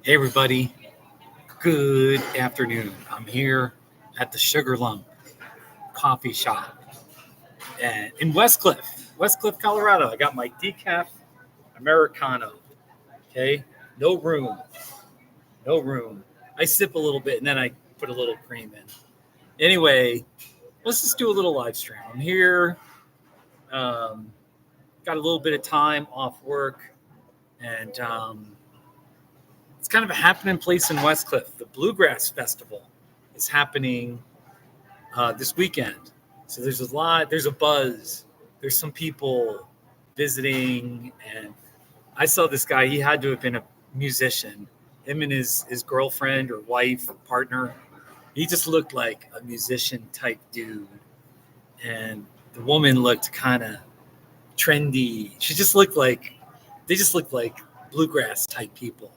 Hey everybody, good afternoon. I'm here at the Sugarlump coffee shop in Westcliffe, Colorado. I got my decaf Americano. Okay, no room, no room. I sip a little bit and then I put a little cream in. Anyway, let's just do a little live stream. I'm here, got a little bit of time off work, and it's kind of a happening place in Westcliffe. The Bluegrass Festival is happening this weekend. So there's a buzz, there's some people visiting, and I saw this guy. He had to have been a musician. Him and his girlfriend or wife or partner. He just looked like a musician type dude, and the woman looked kind of trendy. They just looked like bluegrass type people.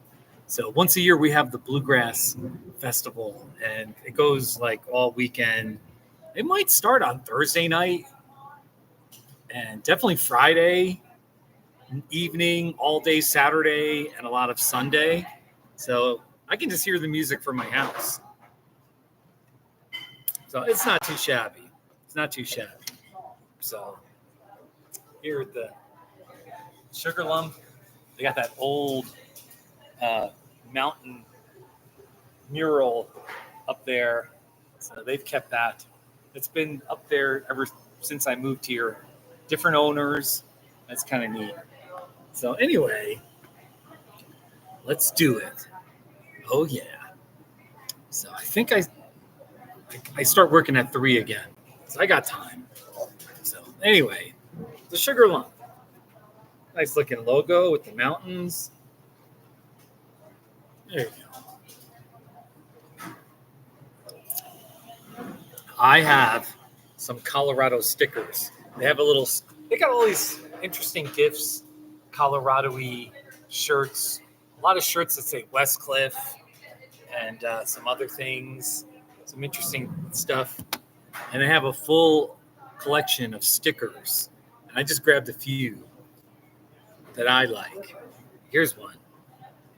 So once a year we have the Bluegrass Festival, and it goes like all weekend. It might start on Thursday night and definitely Friday evening, all day Saturday, and a lot of Sunday. So I can just hear the music from my house. So it's not too shabby. It's not too shabby. So here at the Sugarlump, they got that old mountain mural up there. So they've kept that. It's been up there ever since I moved here. Different owners. That's kind of neat. So anyway, let's do it. Oh yeah. So I think I start working at 3 again. So I got time. So anyway, the Sugarlump. Nice looking logo with the mountains. There you go. I have some Colorado stickers. They got all these interesting gifts, Colorado-y shirts, a lot of shirts that say Westcliffe and some other things, some interesting stuff. And I have a full collection of stickers. And I just grabbed a few that I like. Here's one.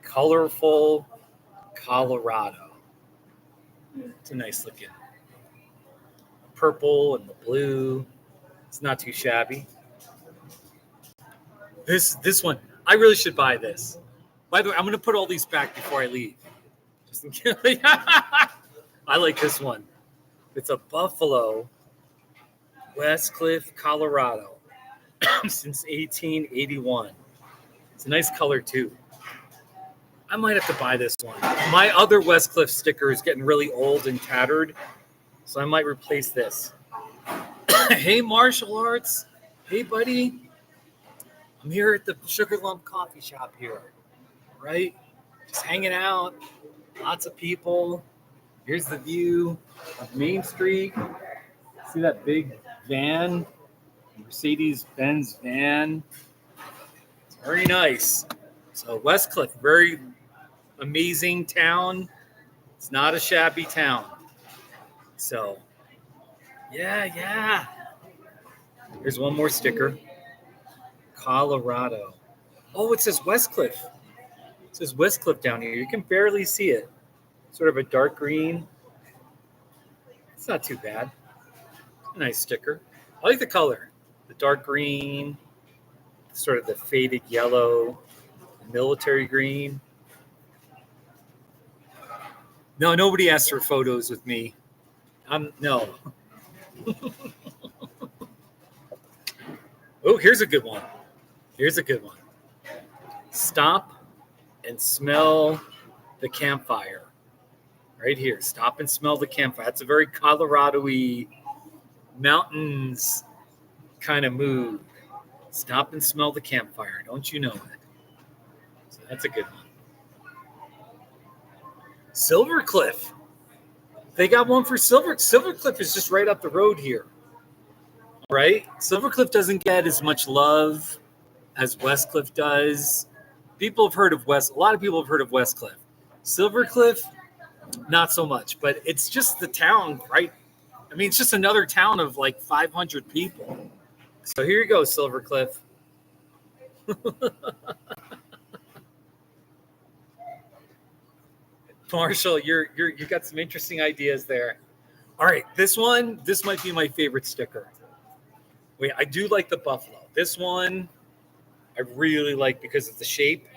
Colorful Colorado. It's a nice looking purple and the blue. It's not too shabby. This one, I really should buy this. By the way, I'm going to put all these back before I leave. Just in case. I like this one. It's a buffalo, Westcliffe, Colorado, since 1881. It's a nice color too. I might have to buy this one. My other Westcliffe sticker is getting really old and tattered, so I might replace this. Hey, martial arts. Hey, buddy. I'm here at the Sugarlump coffee shop here, right? Just hanging out. Lots of people. Here's the view of Main Street. See that big van? Mercedes-Benz van. It's very nice. So Westcliffe, very amazing town. It's not a shabby town. So, yeah. Here's one more sticker. Colorado. Oh, it says Westcliffe. It says Westcliffe down here. You can barely see it. Sort of a dark green. It's not too bad. A nice sticker. I like the color. The dark green, sort of the faded yellow, military green. No, nobody asked for photos with me. No. Oh, here's a good one. Stop and smell the campfire. Right here. Stop and smell the campfire. That's a very Colorado-y mountains kind of mood. Stop and smell the campfire. Don't you know it? So that's a good one. Silvercliff. They got one for Silvercliff is just right up the road here. Right? Silvercliff doesn't get as much love as Westcliffe does. A lot of people have heard of Westcliffe. Silvercliff, not so much, but it's just the town, right? I mean, it's just another town of like 500 people. So here you go, Silvercliff. Marshall, you got some interesting ideas there. All right, this might be my favorite sticker. Wait, I do like the buffalo. This one I really like because of the shape.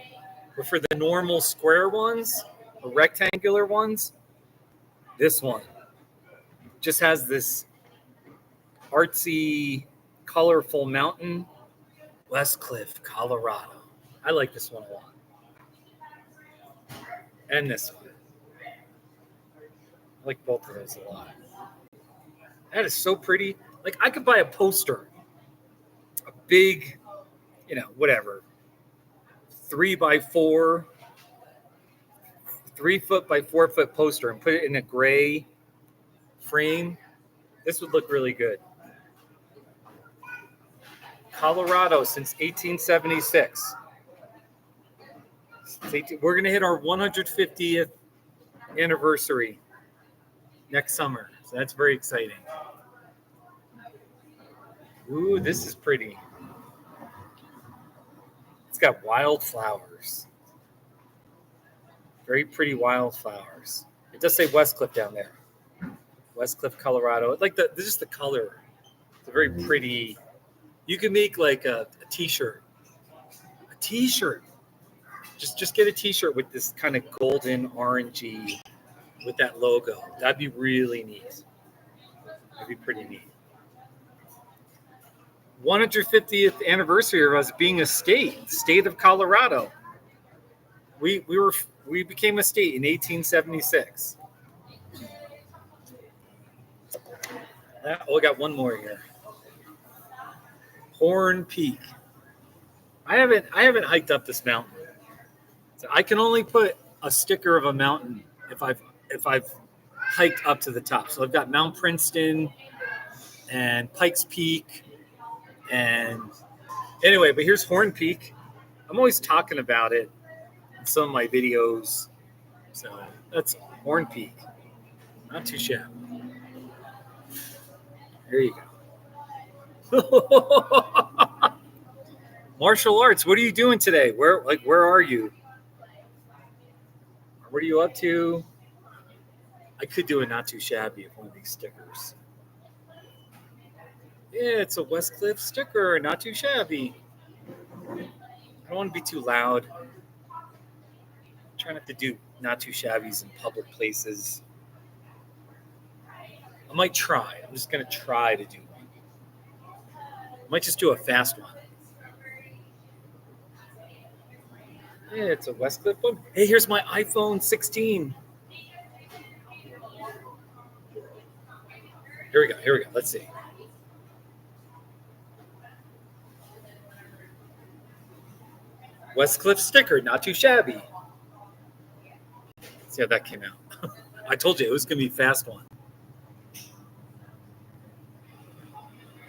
But for the normal square ones, the rectangular ones, this one just has this artsy, colorful mountain. Westcliffe, Colorado. I like this one a lot. And this one. I like both of those a lot. That is so pretty. Like, I could buy a poster, a big, whatever, 3x4, 3 foot by 4 foot poster and put it in a gray frame. This would look really good. Colorado since 1876. We're going to hit our 150th anniversary next summer. So that's very exciting. Ooh, this is pretty. It's got wildflowers. Very pretty wildflowers. It does say Westcliffe down there. Westcliffe, Colorado. Like just the color. It's a very pretty. You can make like a t-shirt. A t-shirt. Just get a t-shirt with this kind of golden orangey with that logo. That'd be really neat. That'd be pretty neat. 150th anniversary of us being a state of Colorado. We became a state in 1876. Oh, I got one more here. Horn Peak. I haven't hiked up this mountain. So I can only put a sticker of a mountain if I've hiked up to the top. So I've got Mount Princeton and Pikes Peak. And anyway, but here's Horn Peak. I'm always talking about it in some of my videos. So that's Horn Peak. Not too shabby. There you go. Martial arts. What are you doing today? Where are you? What are you up to? I could do a not too shabby of one of these stickers. Yeah, it's a Westcliffe sticker, not too shabby. I don't want to be too loud. I'm trying not to do not too shabbies in public places. I might try. I'm just going to try to do one. I might just do a fast one. Yeah, it's a Westcliffe one. Hey, here's my iPhone 16. Here we go. Let's see. Westcliffe sticker, not too shabby. Let's see how that came out. I told you it was going to be a fast one.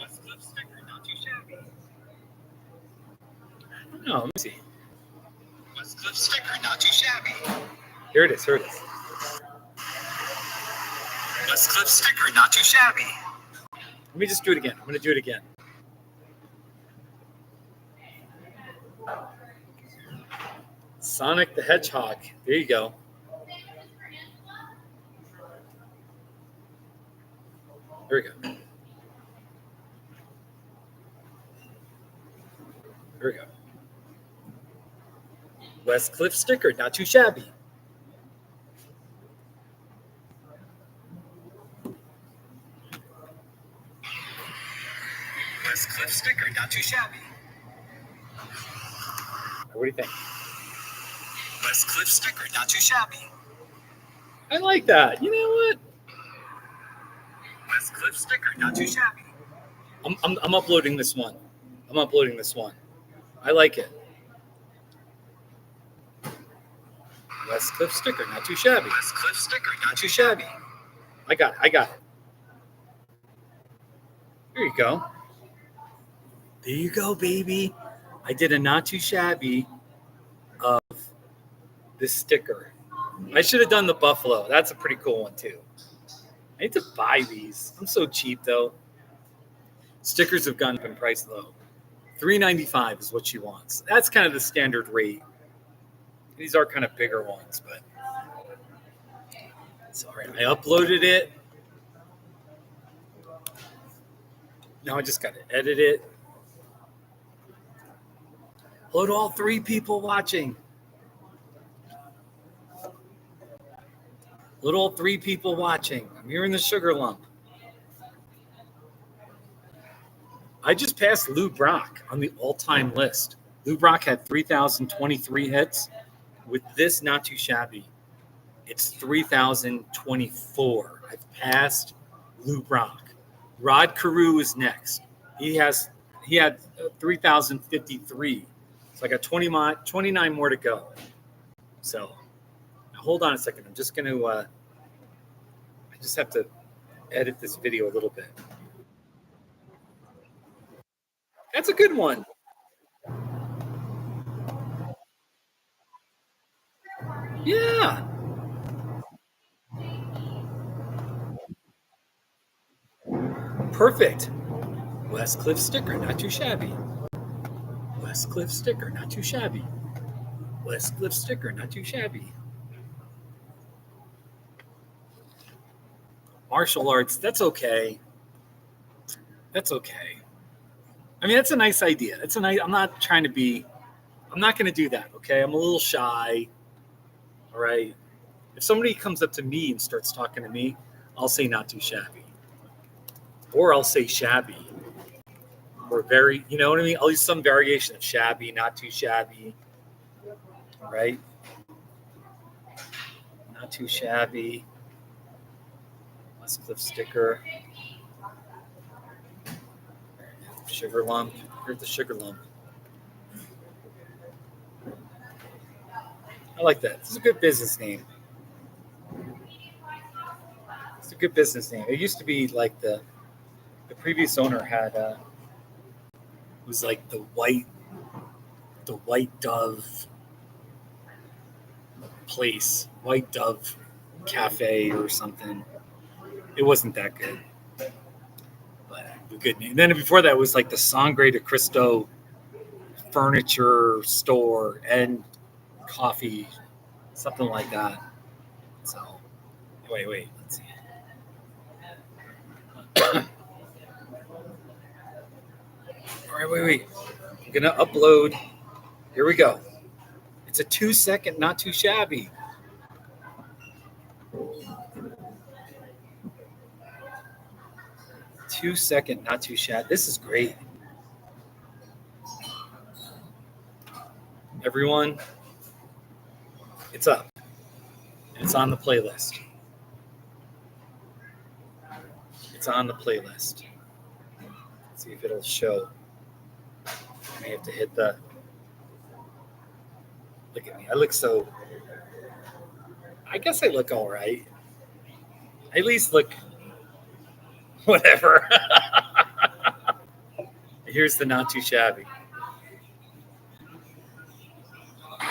Westcliffe sticker, not too shabby. I don't know. Let me see. Westcliffe sticker, not too shabby. Here it is. Westcliffe sticker, not too shabby. Let me just do it again. I'm going to do it again. Sonic the Hedgehog. There you go. There we go. There we go. Westcliffe sticker, not too shabby. Westcliffe sticker, not too shabby. What do you think? Westcliffe sticker, not too shabby. I like that. You know what? Westcliffe sticker, not too shabby. I'm uploading this one. I like it. Westcliffe sticker, not too shabby. Westcliffe sticker, not too shabby. I got it. There you go. There you go, baby. I did a not too shabby of this sticker. I should have done the buffalo. That's a pretty cool one, too. I need to buy these. I'm so cheap, though. Stickers have gone up in price, though. $3.95 is what she wants. That's kind of the standard rate. These are kind of bigger ones, but So, all right, I uploaded it. Now I just got to edit it. Hello to all 3 people watching. Little 3 people watching. I'm here in the Sugarlump. I just passed Lou Brock on the all-time list. Lou Brock had 3,023 hits. With this, Not Too Shabby, it's 3,024. I've passed Lou Brock. Rod Carew is next. He had 3,053. So I got 29 more to go. So now hold on a second. I'm just going to, I just have to edit this video a little bit. That's a good one. Yeah. Perfect. Westcliffe sticker, not too shabby. Westcliffe sticker, not too shabby. Westcliffe sticker, not too shabby. Martial arts, that's okay. That's okay. I mean, that's a nice idea. It's a nice. I'm not trying to be. I'm not going to do that. Okay, I'm a little shy. All right. If somebody comes up to me and starts talking to me, I'll say not too shabby, or I'll say shabby, or very. You know what I mean? I'll use some variation of shabby, not too shabby. All right. Not too shabby. Westcliffe sticker. Sugarlump. Here's the Sugarlump. I like that. This is a good business name. It's a good business name. It used to be like the previous owner had was like the white dove place, white dove cafe or something. It wasn't that good, but a good name. And then before that was like the Sangre de Cristo furniture store and coffee, something like that. So wait, let's see. All right, wait. I'm gonna upload. Here we go. It's a 2-second, not too shabby. Two-second, not too shabby. This is great. Everyone, it's up. And it's on the playlist. It's on the playlist. Let's see if it'll show. I may have to hit the. Look at me. I look so. I guess I look all right. I at least look. Whatever. Here's the not too shabby.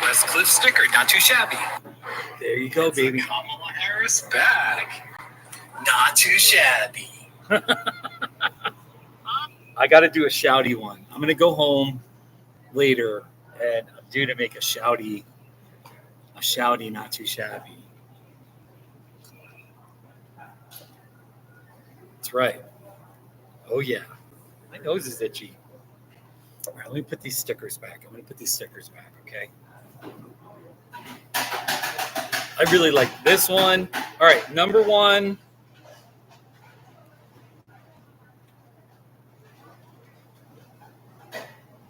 Westcliffe sticker, not too shabby. There you go, baby. Kamala Harris back. Not too shabby. I got to do a shouty one. I'm going to go home later and I'm due to make a shouty, not too shabby. That's right. Oh, yeah. My nose is itchy. All right, let me put these stickers back. I'm going to put these stickers back, okay? I really like this one. All right, number 1.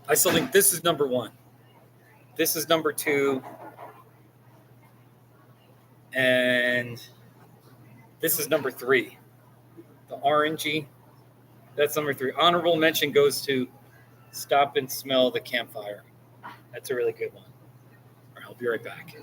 I still think this is number 1. This is number 2. And this is number 3. The orangey. That's number 3. Honorable mention goes to Stop and Smell the Campfire. That's a really good one. All right, I'll be right back.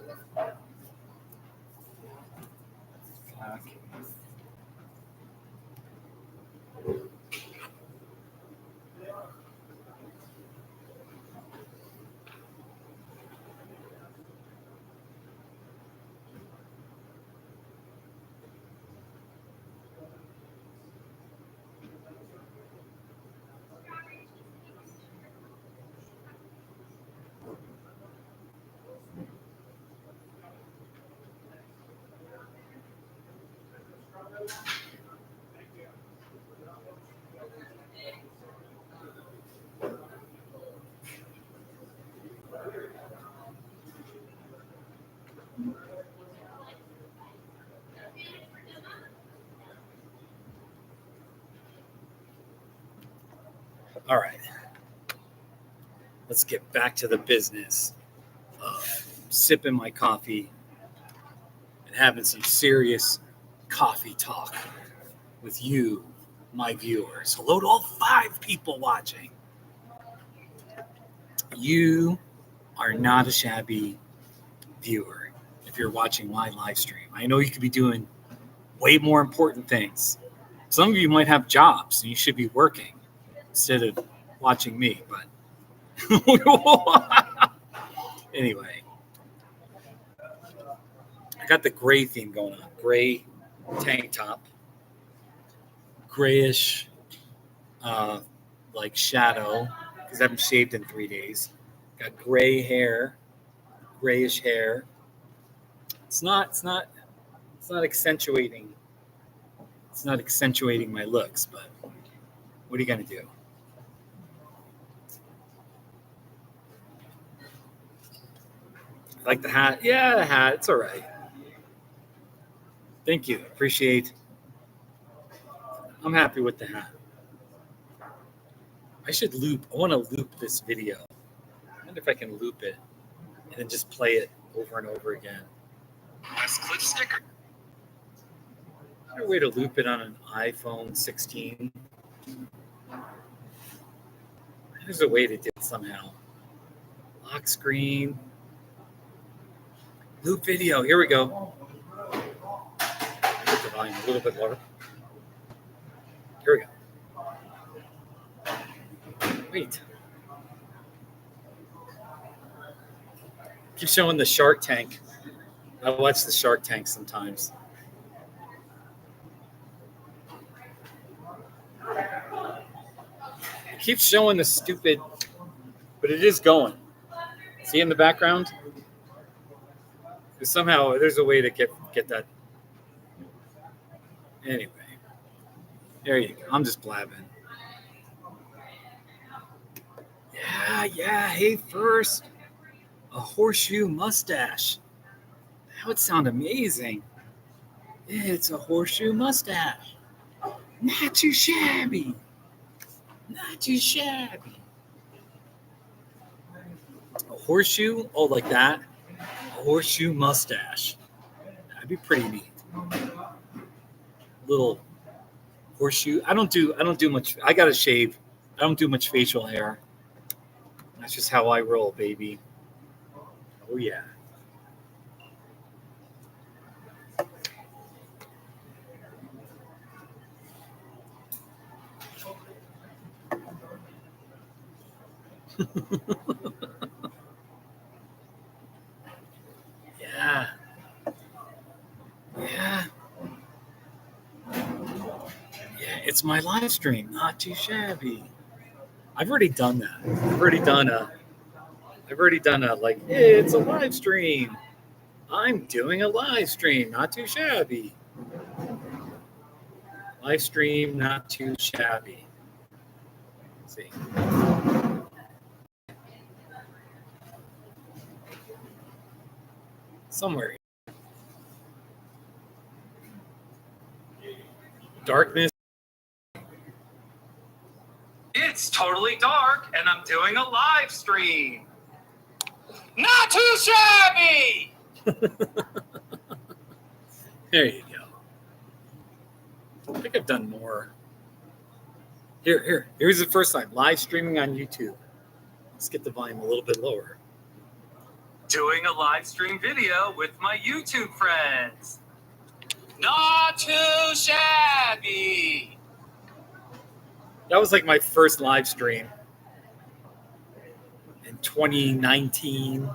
All right. Let's get back to the business of sipping my coffee and having some serious coffee talk with you, my viewers. Hello to all 5 people watching. You are not a shabby viewer if you're watching my live stream. I know you could be doing way more important things. Some of you might have jobs and you should be working instead of watching me, but anyway, I got the gray theme going on. Gray tank top, grayish like shadow because I haven't shaved in 3 days. Got gray hair, grayish hair. It's not accentuating. It's not accentuating my looks, but what are you gonna do? Like the hat? Yeah, the hat. It's all right. Thank you. Appreciate. I'm happy with the hat. I should loop. I want to loop this video. I wonder if I can loop it and then just play it over and over again. Westcliffe sticker. Is there a way to loop it on an iPhone 16? There's a way to do it somehow. Lock screen. Loop video. Here we go. Put the volume a little bit lower. Here we go. Wait. Keep showing the Shark Tank. I watch the Shark Tank sometimes. It keeps showing the stupid, but it is going. See in the background? Somehow there's a way to get that. Anyway, there you go. I'm just blabbing. Yeah. Hey, first, a horseshoe mustache. That would sound amazing. It's a horseshoe mustache. Not too shabby. Not too shabby. A horseshoe? Oh, like that? A horseshoe mustache. That'd be pretty neat. Little horseshoe. I don't do much. I gotta shave. I don't do much facial hair. That's just how I roll, baby. Oh yeah. Yeah. It's my live stream. Not too shabby. I've already done that. I've already done a like, hey, it's a live stream. I'm doing a live stream. Not too shabby. Live stream, not too shabby. Let's see. Somewhere. Darkness. It's totally dark, and I'm doing a live stream. Not too shabby! There you go. I think I've done more. Here's the first time. Live streaming on YouTube. Let's get the volume a little bit lower. Doing a live stream video with my YouTube friends. Not too shabby. That was like my first live stream in 2019.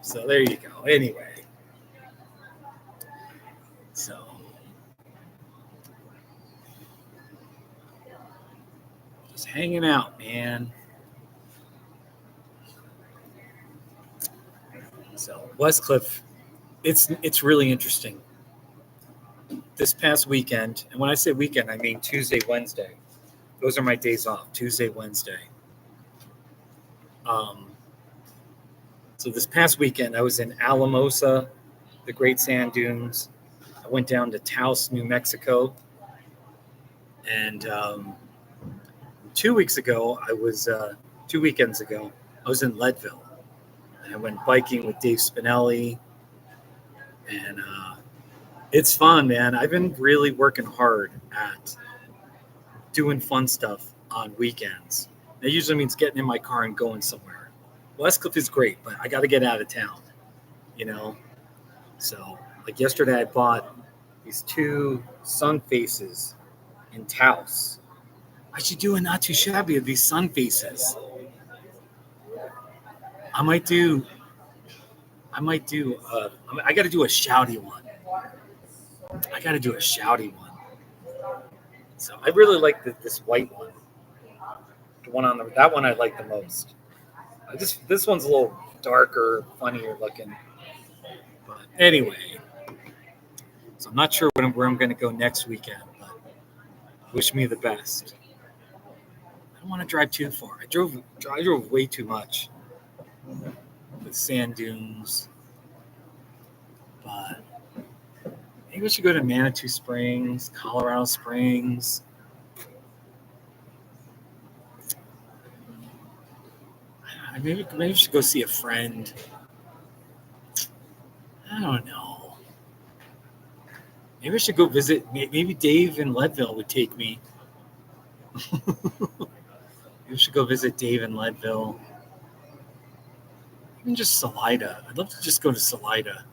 So there you go. Anyway. So. Just hanging out, man. So Westcliffe, it's really interesting. this past weekend, and when I say weekend, I mean Tuesday, Wednesday. Those are my days off, Tuesday, Wednesday. So this past weekend, I was in Alamosa, the Great Sand Dunes. I went down to Taos, New Mexico. And 2 weekends ago, I was in Leadville. And I went biking with Dave Spinelli. And it's fun, man. I've been really working hard at doing fun stuff on weekends. That usually means getting in my car and going somewhere. Westcliffe is great, but I got to get out of town, you know? So, like yesterday, I bought these 2 sun faces in Taos. I should do a not too shabby of these sun faces. I got to do a shouty one. So I really like this white one. That one I like the most. This one's a little darker, funnier looking. But anyway, so I'm not sure where I'm going to go next weekend, but wish me the best. I don't want to drive too far. I drove way too much with sand dunes, but maybe we should go to Manitou Springs, Colorado Springs. Maybe we should go see a friend. I don't know. Maybe I should go visit. Maybe Dave in Leadville would take me. Maybe we should go visit Dave in Leadville. Even just Salida. I'd love to just go to Salida.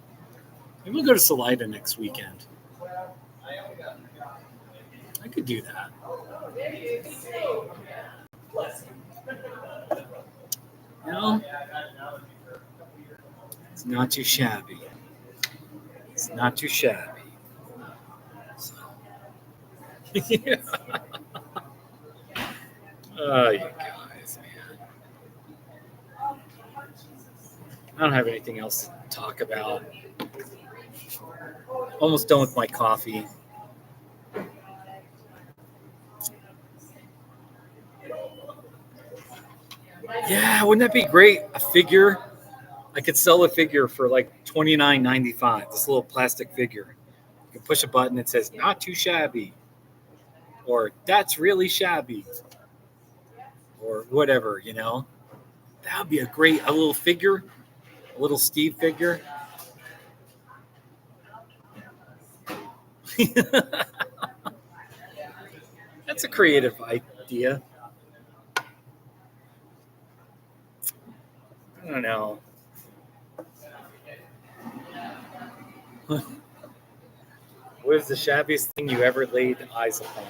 Maybe we'll go to Salida next weekend. I could do that. You know, it's not too shabby. So, yeah. Oh, you guys, man. I don't have anything else to talk about. Almost done with my coffee. Yeah, wouldn't that be great? A figure. I could sell a figure for like $29.95. This little plastic figure. You can push a button that says "not too shabby," or "that's really shabby," or whatever. You know, that would be a little figure, a little Steve figure. That's a creative idea. I don't know. What is the shabbiest thing you ever laid eyes upon?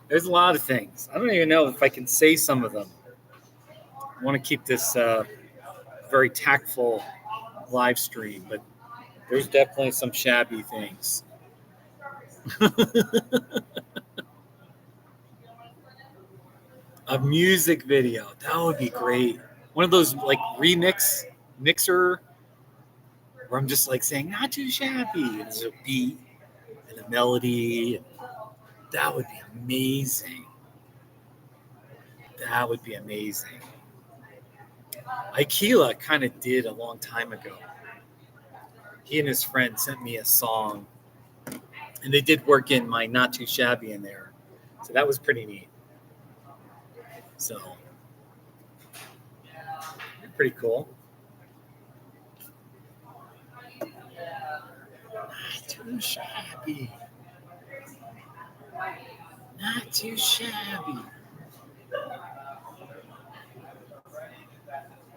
There's a lot of things. I don't even know if I can say some of them. I want to keep this very tactful live stream, but there's definitely some shabby things. A music video. That would be great. One of those like mixer where I'm just like saying not too shabby. And there's a beat and a melody. That would be amazing. Ikela kind of did a long time ago. He and his friend sent me a song, and they did work in my not too shabby in there. So that was pretty neat. So, pretty cool. Not too shabby. Not too shabby.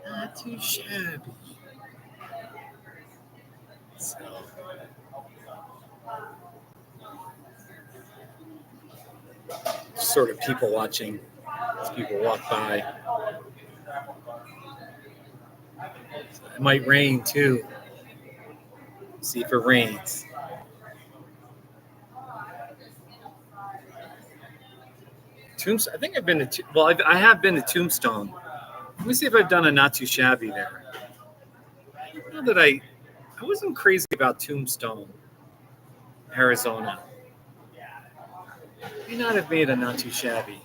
Not too shabby. So, sort of people watching as people walk by. It might rain too. See if it rains. I think I've been to. Well, I have been to Tombstone. Let me see if I've done a not too shabby there. I don't know that I wasn't crazy about Tombstone. Arizona. May not have made a not too shabby.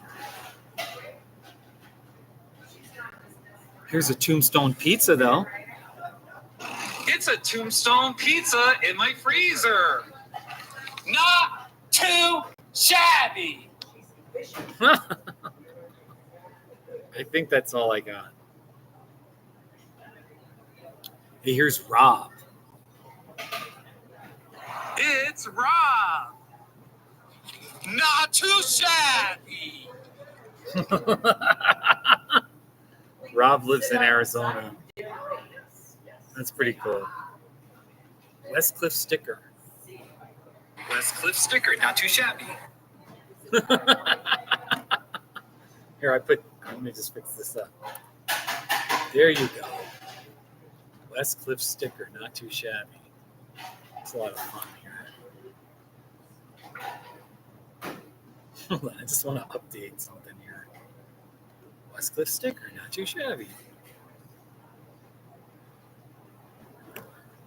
Here's a Tombstone pizza, though. It's a Tombstone pizza in my freezer. Not too shabby. I think that's all I got. Hey, here's Rob. It's Rob. Not too shabby. Rob lives in Arizona. That's pretty cool. Westcliffe sticker. Westcliffe sticker, not too shabby. Here, let me just fix this up. There you go. Westcliffe sticker, not too shabby. It's a lot of fun here. Hold on, I just want to update something here. Westcliffe sticker, not too shabby.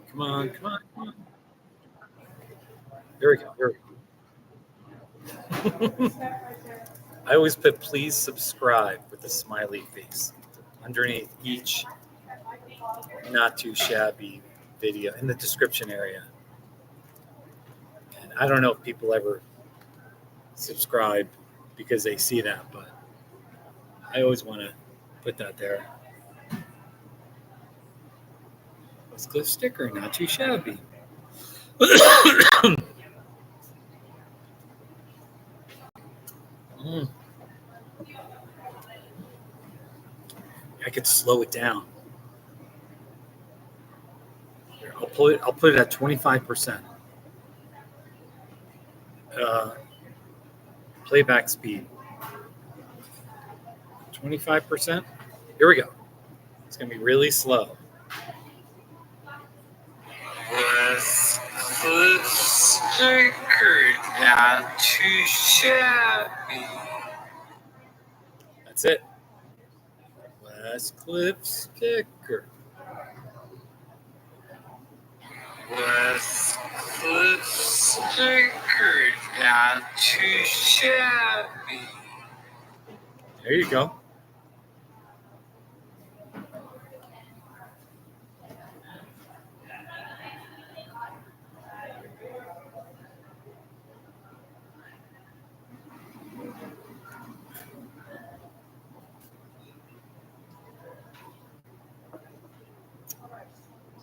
Come on, come on, come on. There we go, there we go. I always put please subscribe with a smiley face underneath each not too shabby video in the description area. And I don't know if people ever subscribe because they see that, but I always want to put that there. Westcliffe sticker, not too shabby. I could slow it down. Here, I'll put it at 25%. Playback speed. 25%. Here we go. It's gonna be really slow. Westcliffe sticker, not too shabby. That's it. Westcliffe sticker. Westcliffe sticker, not too shabby. There you go.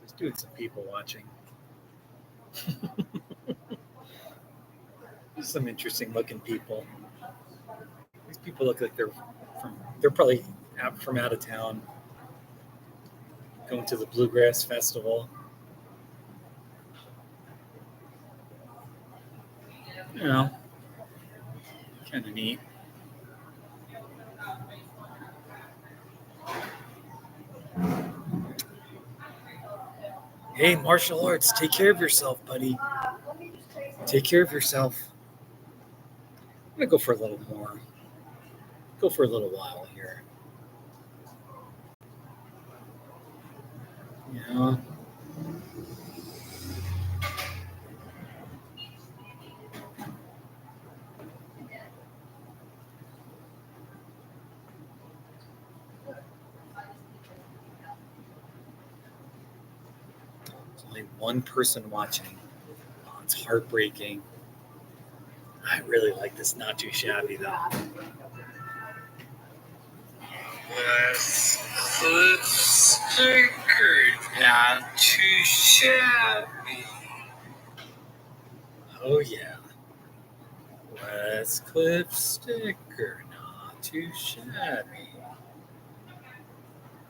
Just doing some people watching. There's some interesting looking people. These people look like they're probably from out of town, going to the Bluegrass Festival. You know, kind of neat. Hey, martial arts, take care of yourself, buddy. Take care of yourself. I'm going to go for a little more. Go for a little while here. Yeah. There's only one person watching. Oh, it's heartbreaking. I really like this not too shabby though. Westcliffe sticker, not too shabby. Oh yeah. Westcliffe sticker, not too shabby.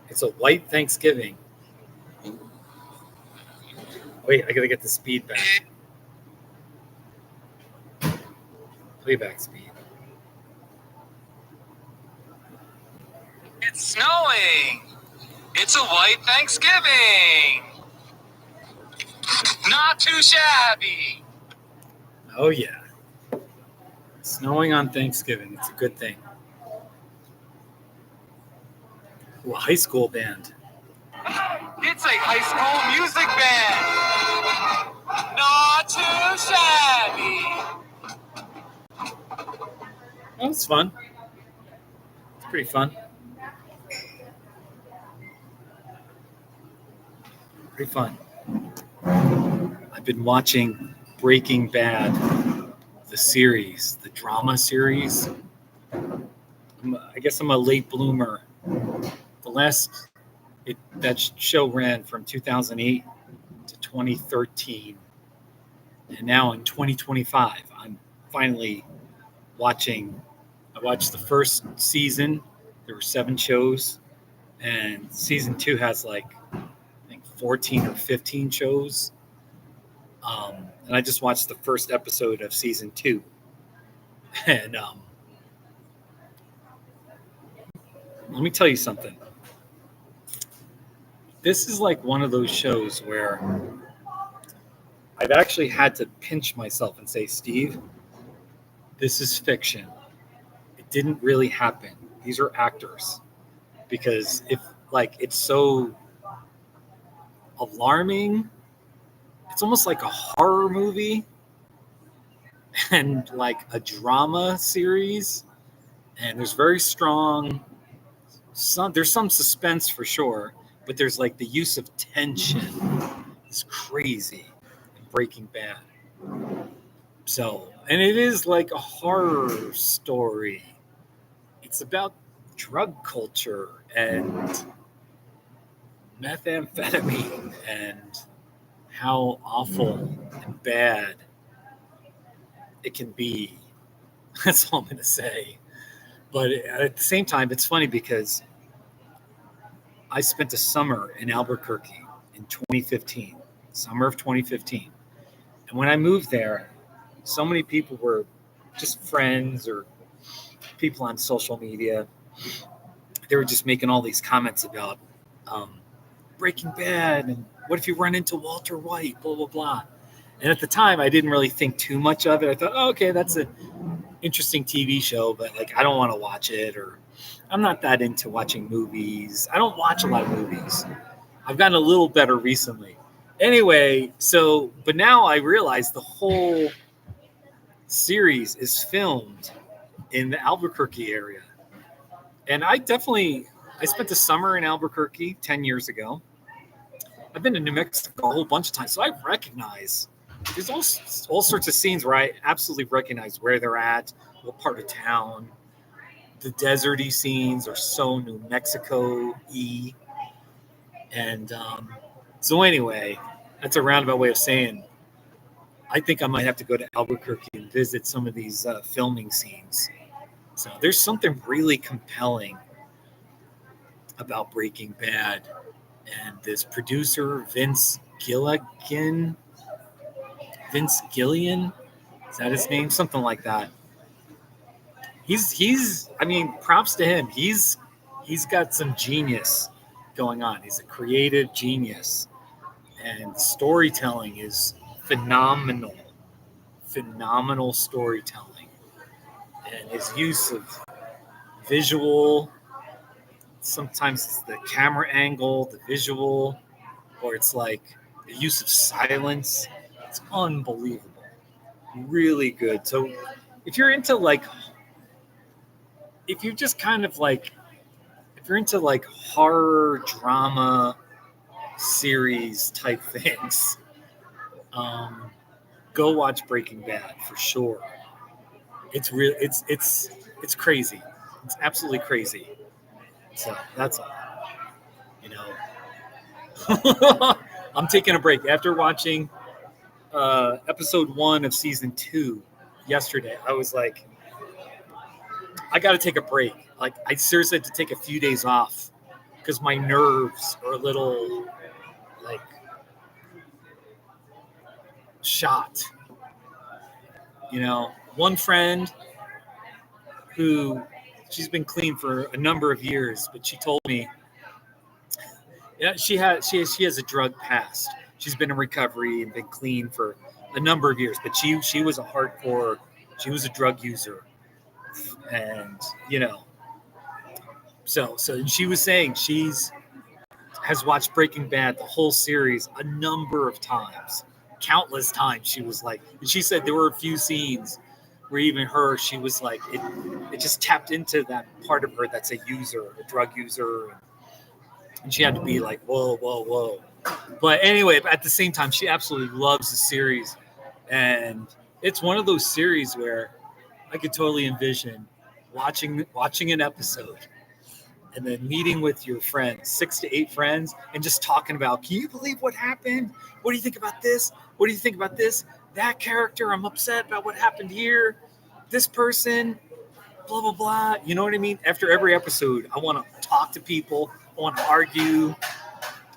It's a white Thanksgiving. Wait, I gotta get the speed back. Playback speed. It's snowing. It's a white Thanksgiving. Not too shabby. Oh yeah. Snowing on Thanksgiving. It's a good thing. Ooh, a high school band. It's a high school music band. Not too shabby. It's fun. It's pretty fun. Pretty fun. I've been watching Breaking Bad, the series, the drama series. I guess I'm a late bloomer. That show ran from 2008 to 2013, and now in 2025, I'm finally watching. I watched the first season. There were 7 shows, and season 2 has like I think 14 or 15 shows. And I just watched the first episode of season 2, and let me tell you something. This is like one of those shows where I've actually had to pinch myself and say, Steve, this is fiction. It didn't really happen. These are actors. Because it's so alarming, it's almost like a horror movie and like a drama series. And there's very strong, there's some suspense for sure, but there's like the use of tension is crazy in Breaking Bad. So, and it is like a horror story. It's about drug culture and methamphetamine and how awful and bad it can be. That's all I'm going to say. But at the same time, it's funny because I spent a summer in Albuquerque in 2015, summer of 2015. And when I moved there, so many people were just friends or people on social media. They were just making all these comments about Breaking Bad and what if you run into Walter White, blah, blah, blah. And at the time, I didn't really think too much of it. I thought, oh, okay, that's an interesting TV show, but like I don't want to watch it, or I'm not that into watching movies. I don't watch a lot of movies. I've gotten a little better recently. Anyway, but now I realize the whole series is filmed in the Albuquerque area. And I spent the summer in Albuquerque 10 years ago. I've been to New Mexico a whole bunch of times, so I recognize there's all sorts of scenes where I absolutely recognize where they're at, what part of town. The deserty scenes are so New Mexico-y. And so anyway, that's a roundabout way of saying I think I might have to go to Albuquerque and visit some of these filming scenes. So there's something really compelling about Breaking Bad. And this producer, Vince Gilligan, is that his name? Something like that. He's I mean, props to him. He's got some genius going on. He's a creative genius. And storytelling is phenomenal. Phenomenal storytelling. And his use of visual, sometimes it's the camera angle, the visual, or it's like the use of silence. It's unbelievable. Really good. So if you're into if you're into like horror drama series type things, go watch Breaking Bad for sure. It's real. It's crazy. It's absolutely crazy. So that's all. I'm taking a break after watching episode 1 of season 2 yesterday. I was like, I got to take a break. Like, I seriously had to take a few days off because my nerves are a little like shot. One friend who she's been clean for a number of years, but she told me, yeah, she has a drug past. She's been in recovery and been clean for a number of years, but she was she was a drug user, and so she was saying has watched Breaking Bad, the whole series, a number of times, countless times. She was like, and she said there were a few scenes where even her, she was like, it just tapped into that part of her that's a user, a drug user. And she had to be like, whoa, whoa, whoa. But anyway, at the same time, she absolutely loves the series. And it's one of those series where I could totally envision watching an episode and then meeting with your friends, 6 to 8 friends, and just talking about, can you believe what happened? What do you think about this? What do you think about this? That character, I'm upset about what happened here. This person, blah, blah, blah. You know what I mean? After every episode, I want to talk to people. I want to argue.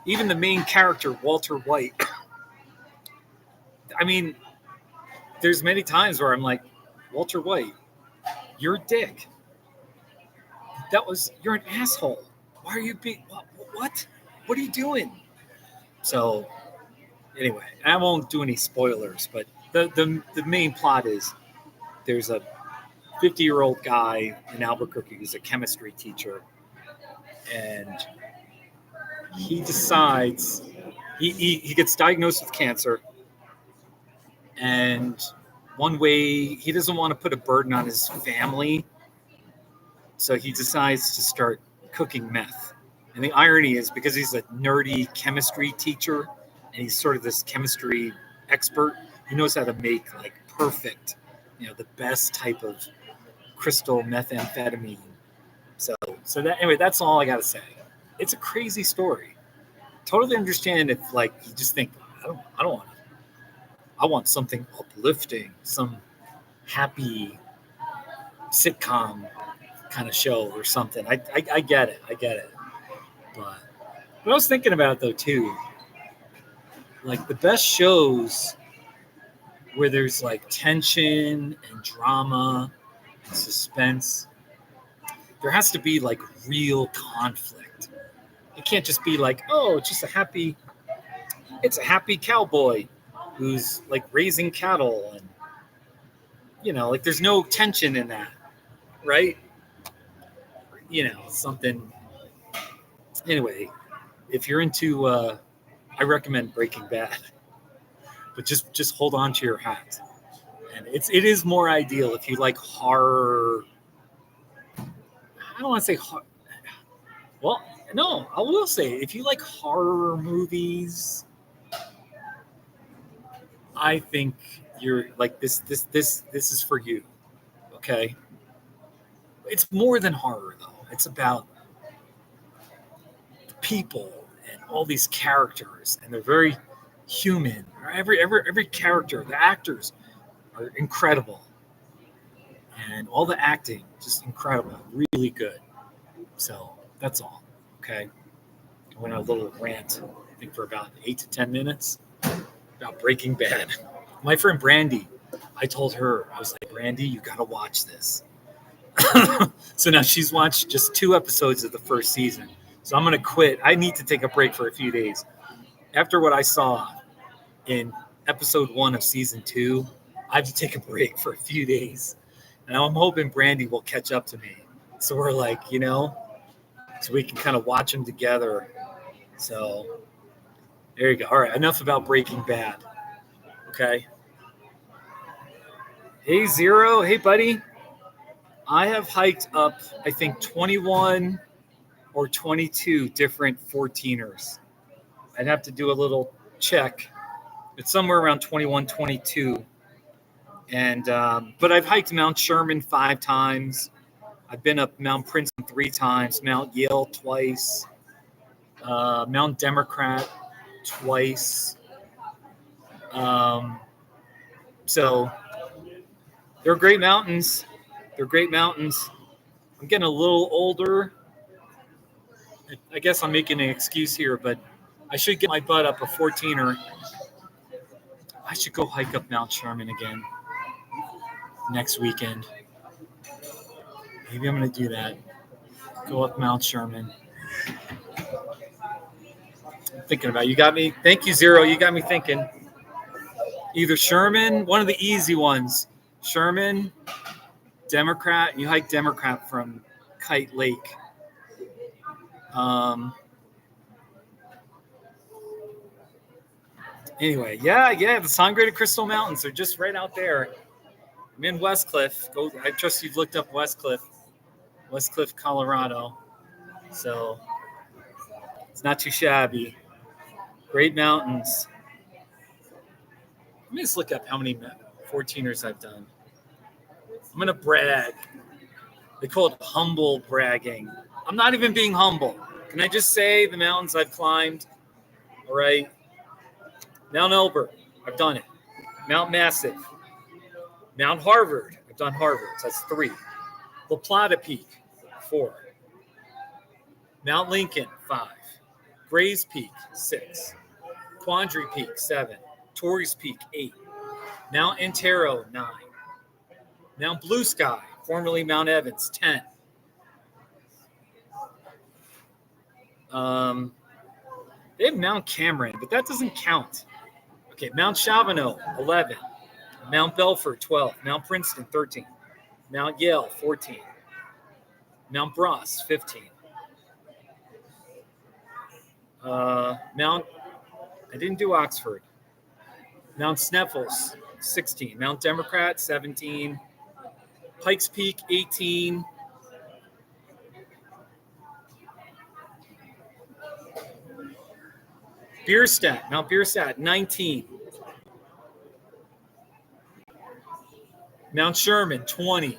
Even the main character, Walter White. I mean, there's many times where I'm like, Walter White, you're a dick. You're an asshole. Why are you being, what? What are you doing? So, anyway, I won't do any spoilers, but the main plot is there's a 50-year-old guy in Albuquerque who's a chemistry teacher, and he decides he gets diagnosed with cancer, and one way he doesn't want to put a burden on his family, so he decides to start cooking meth. And the irony is, because he's a nerdy chemistry teacher and he's sort of this chemistry expert, he knows how to make like perfect, the best type of crystal methamphetamine. So that, anyway, that's all I got to say. It's a crazy story. Totally understand if like you just think, I don't want it. I want something uplifting, some happy sitcom kind of show or something. I get it. But I was thinking about it though too. Like the best shows where there's like tension and drama and suspense, there has to be like real conflict. It can't just be like, oh, it's a happy cowboy who's like raising cattle, and like there's no tension in that, right? Something. Anyway, if you're into, I recommend Breaking Bad, but just hold on to your hat. And it is more ideal if you like horror. I don't want to say horror. Well, no, I will say if you like horror movies, I think you're like this is for you. Okay. It's more than horror though. It's about the people and all these characters, and they're very human. Every character, the actors are incredible. And all the acting, just incredible, really good. So that's all. Okay. I went on a little rant, I think for about 8 to 10 minutes about Breaking Bad. My friend Brandy, I told her, I was like, Brandy, you got to watch this. So now she's watched just 2 episodes of the first season. So I'm going to quit. I need to take a break for a few days. After what I saw in episode 1 of season 2, I have to take a break for a few days. And I'm hoping Brandy will catch up to me. So we're like, so we can kind of watch them together. So there you go. All right, enough about Breaking Bad. Okay. Hey, Zero. Hey, buddy. I have hiked up, I think, 21 or 22 different 14ers. I'd have to do a little check. It's somewhere around 21, 22. And but I've hiked Mount Sherman 5 times. I've been up Mount Princeton 3 times, Mount Yale twice, Mount Democrat twice. So they're great mountains. I'm getting a little older. I guess I'm making an excuse here, but I should get my butt up a 14er. I should go hike up Mount Sherman again next weekend. Maybe I'm going to do that. Go up Mount Sherman. I'm thinking about it. You got me. Thank you, Zero. You got me thinking. Either Sherman, one of the easy ones. Sherman, Democrat. You hike Democrat from Kite Lake. Anyway, yeah, the Sangre de Crystal Mountains are just right out there. I'm in Westcliffe. I trust you've looked up Westcliffe, Colorado. So it's not too shabby. Great mountains. Let me just look up how many 14ers I've done. I'm going to brag. They call it humble bragging. I'm not even being humble. Can I just say the mountains I've climbed? All right. Mount Elbert, I've done it. Mount Massive. Mount Harvard, I've done Harvard. So that's 3. La Plata Peak, 4. Mount Lincoln, 5. Gray's Peak, 6. Quandary Peak, 7. Torrey's Peak, 8. Mount Antero, 9. Mount Blue Sky, formerly Mount Evans, 10. They have Mount Cameron, but that doesn't count. Okay, Mount Chavano, 11. Mount Belford, 12. Mount Princeton, 13. Mount Yale, 14. Mount Bross, 15. I didn't do Oxford. Mount Sneffels, 16. Mount Democrat, 17. Pikes Peak, 18. Mount Bierstadt, 19. Mount Sherman, 20.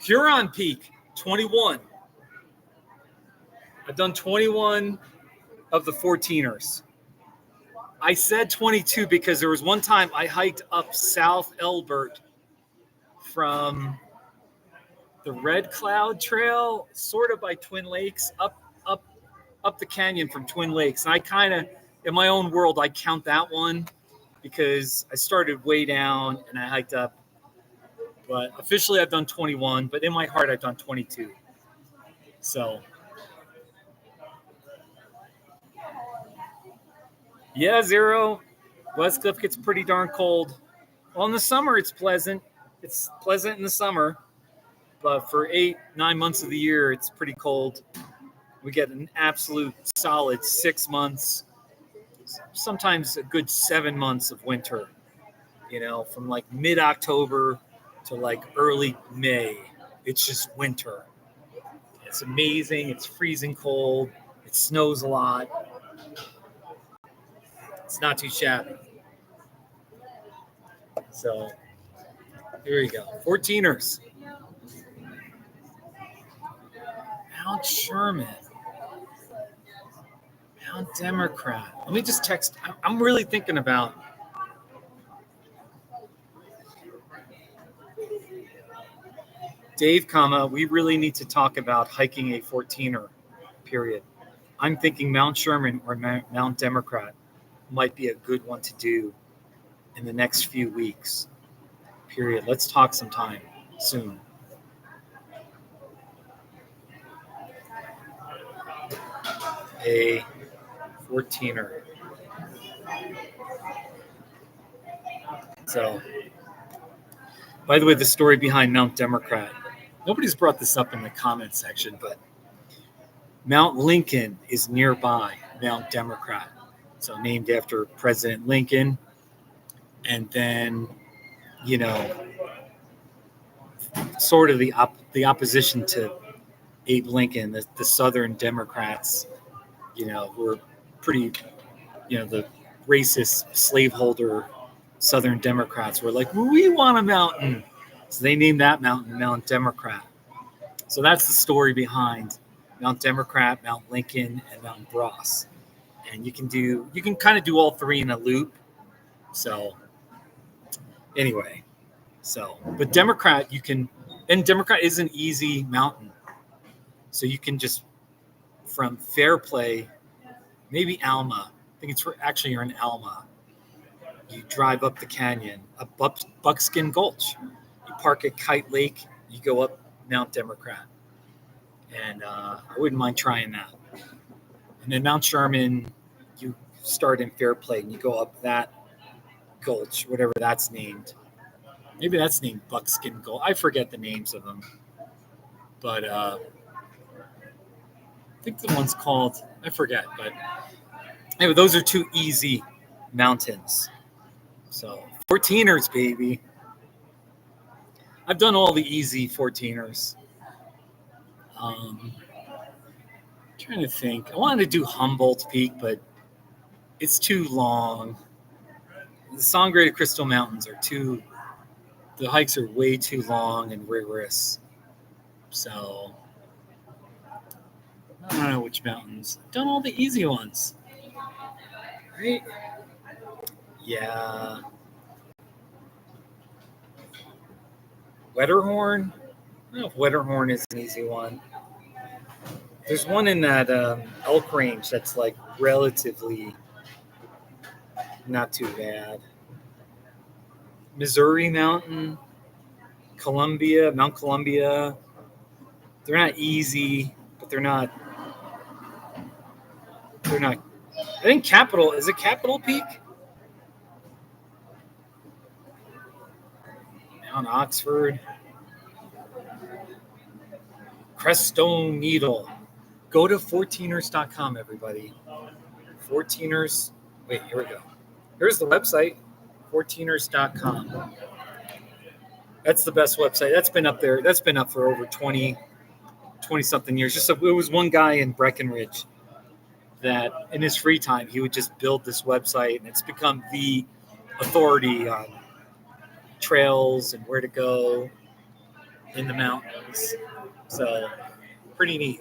Huron Peak, 21. I've done 21 of the 14ers. I said 22 because there was one time I hiked up South Elbert from the Red Cloud Trail, sort of by Twin Lakes, up the canyon from Twin Lakes. And I kind of, in my own world, I count that one because I started way down and I hiked up. But officially I've done 21, but in my heart I've done 22. So, yeah, Zero. Westcliffe gets pretty darn cold. Well, in the summer it's pleasant. It's pleasant in the summer. But for 8-9 months of the year, it's pretty cold. We get an absolute solid 6 months, sometimes a good 7 months of winter, from like mid-October to like early May. It's just winter. It's amazing. It's freezing cold. It snows a lot. It's not too shabby. So here you go. 14ers. Mount Sherman. Mount Democrat. Let me just text. I'm really thinking about. Dave, we really need to talk about hiking a 14er, period. I'm thinking Mount Sherman or Mount Democrat might be a good one to do in the next few weeks, period. Let's talk sometime soon. A 14er. So, by the way, the story behind Mount Democrat, nobody's brought this up in the comment section, but Mount Lincoln is nearby Mount Democrat. So named after President Lincoln. And then, sort of the opposition to Abe Lincoln, the Southern Democrats, who were pretty, the racist slaveholder Southern Democrats were like, well, we want a mountain. So they named that mountain Mount Democrat. So that's the story behind Mount Democrat, Mount Lincoln, and Mount Bross. And you can kind of do all 3 in a loop. So anyway, but Democrat, Democrat is an easy mountain. So you can just, from Fairplay, maybe Alma, I think you're in Alma. You drive up the canyon, up Buckskin Gulch. You park at Kite Lake, you go up Mount Democrat. And I wouldn't mind trying that. And then Mount Sherman, you start in Fairplay and you go up that gulch, whatever that's named. Maybe that's named Buckskin Gulch. I forget the names of them. But think the one's called, I forget, but anyway, those are two easy mountains. So 14ers, baby. I've done all the easy 14ers. Trying to think. I wanted to do Humboldt Peak, but it's too long. The Sangre de Crystal Mountains the hikes are way too long and rigorous. So I don't know which mountains. I've done all the easy ones. Right? Yeah. Wetterhorn? I don't know if Wetterhorn is an easy one. There's one in that elk range that's like relatively not too bad. Missouri Mountain, Mount Columbia. They're not easy, but they're not. I think Capitol, is it Capitol Peak? Mount Oxford. Crestone Needle. Go to 14ers.com, everybody. 14ers. Wait, here we go. Here's the website, 14ers.com. That's the best website. That's been up there. That's been up for over 20 something years. It was one guy in Breckenridge that in his free time, he would just build this website, and it's become the authority on trails and where to go in the mountains. So pretty neat.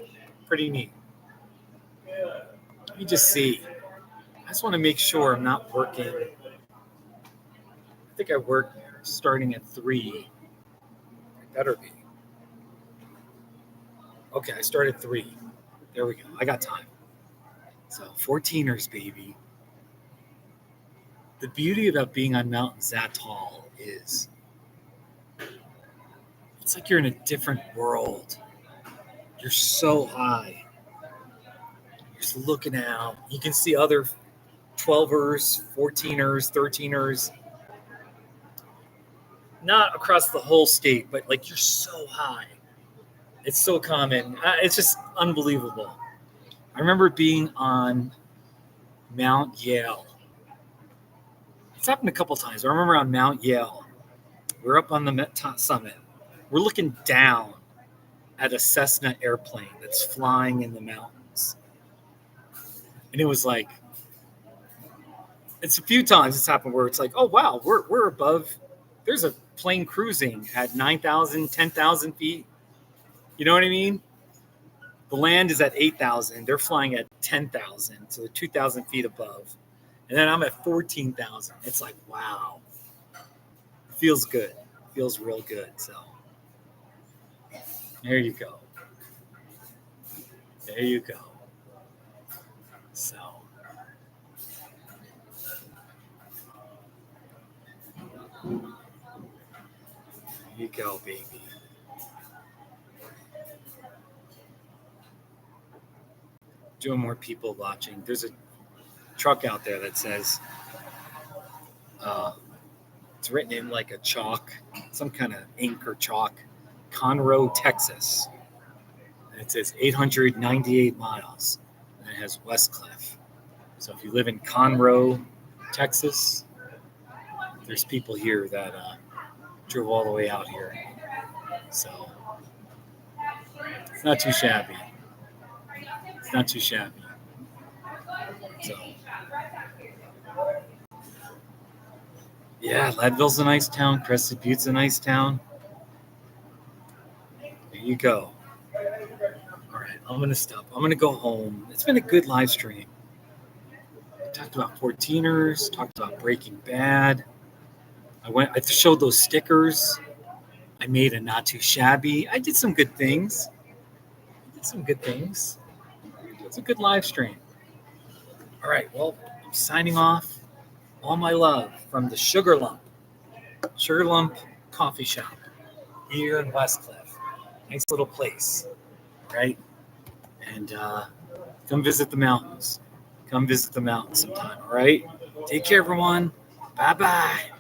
Let me just see. I just want to make sure I'm not working. I think I work starting at 3. I better be. Okay, I started 3. There we go. I got time. So 14ers, baby. The beauty about being on mountains that tall is it's like you're in a different world. You're so high. You're just looking out. You can see other 12ers, 14ers, 13ers. Not across the whole state, but like you're so high. It's so common. It's just unbelievable. I remember being on Mount Yale. It's happened a couple times. I remember on Mount Yale, we're up on the top summit. We're looking down at a Cessna airplane that's flying in the mountains. And it was like, it's a few times it's happened where it's like, oh, wow, we're above. There's a plane cruising at 9,000, 10,000 feet. You know what I mean? The land is at 8,000. They're flying at 10,000, so they're 2,000 feet above. And then I'm at 14,000. It's like, wow. It feels good. It feels real good. So there you go. There you go. So there you go, baby. Doing more people watching. There's a truck out there that says it's written in like a chalk, some kind of ink or chalk, Conroe, Texas. And it says 898 miles. And it has Westcliffe. So if you live in Conroe, Texas, there's people here that drove all the way out here. So it's not too shabby. It's not too shabby. So, yeah, Leadville's a nice town. Crested Butte's a nice town. There you go. All right, I'm going to stop. I'm going to go home. It's been a good live stream. I talked about 14ers, talked about Breaking Bad. I showed those stickers. I made a not too shabby. I did some good things. It's a good live stream. All right, well, I'm signing off. All my love from the Sugarlump Coffee Shop here in Westcliffe. Nice little place, right? And come visit the mountains. Come visit the mountains sometime, all right? Take care, everyone. Bye-bye.